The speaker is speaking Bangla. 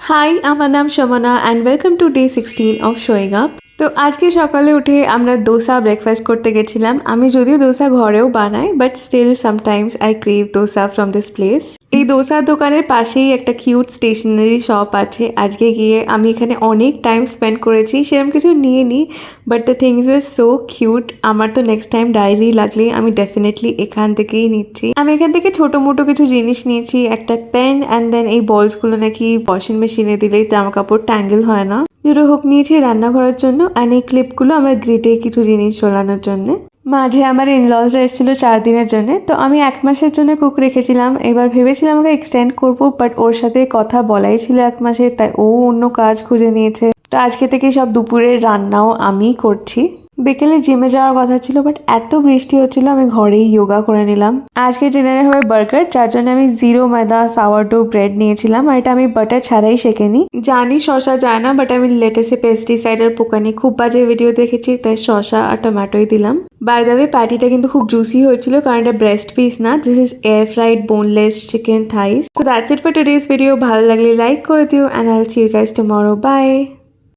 হাই, আমার নাম Shamna and welcome to day 16 of showing up. তো আজকে সকালে উঠে আমরা দোসা ব্রেকফাস্ট করতে গেছিলাম। আমি যদিও দোসা ঘরেও বানাই, but still sometimes I crave dosa from this place. এই দোসার দোকানের পাশেই একটা কিউট স্টেশনারি শপ আছে। আজকে গিয়ে আমি এখানে অনেক টাইম স্পেন্ড করেছি, সেরকম কিছু নিয়ে নিই, but the things was so cute. আমার তো নেক্সট টাইম ডায়েরি লাগলে আমি ডেফিনেটলি এখান থেকেই নিচ্ছি। আমি এখান থেকে ছোটো মোটো কিছু জিনিস নিয়েছি, একটা পেন অ্যান্ড দেন এই বলসগুলো নাকি ওয়াশিং মেশিনে দিলেই জামা কাপড় ট্যাঙ্গেল হয় না। দুটো হুক নিয়েছি রান্নাঘরের জন্য, আর এই ক্লিপগুলো আমার গ্রিটে কিছু জিনিস ঝোলানোর জন্য। মাঝে আমার ইনলসরা এসেছিল 4 দিনের জন্য, তো আমি 1 মাসের জন্য কুক রেখেছিলাম। এবার ভেবেছিলাম আমাকে এক্সটেন্ড করবো, বাট ওর সাথে কথা বলাই ছিল 1 মাসের, তাই ও অন্য কাজ খুঁজে নিয়েছে। তো আজকে থেকে সব দুপুরের রান্নাও আমিই করছি। বিকেলে জিমে যাওয়ার কথা ছিল, বাট এত বৃষ্টি হচ্ছিল আমি ঘরেই যোগা করে নিলাম। আজকে ডিনারে হবে বার্গার, যার জন্য আমি 0 ময়দা সাওয়ারডো ব্রেড নিয়েছিলাম, আর এটা আমি বাটার ছাড়াই সেঁকে নিই। জানি শসা যায় না, বাট আমি লেটেসে পেস্টিসাইড আর পোকানি খুব বাজে ভিডিও দেখেছি, তাই শসা আর টমেটোই দিলাম। বাই দ্য ওয়ে, প্যাটিটা কিন্তু খুব জুসি হয়েছিল, কারণ এটা ব্রেস্ট পিস না, this is air fried boneless chicken thighs. So that's it for today's video. ভালো লাগলে লাইক করে দিও, and I'll see you guys tomorrow. By.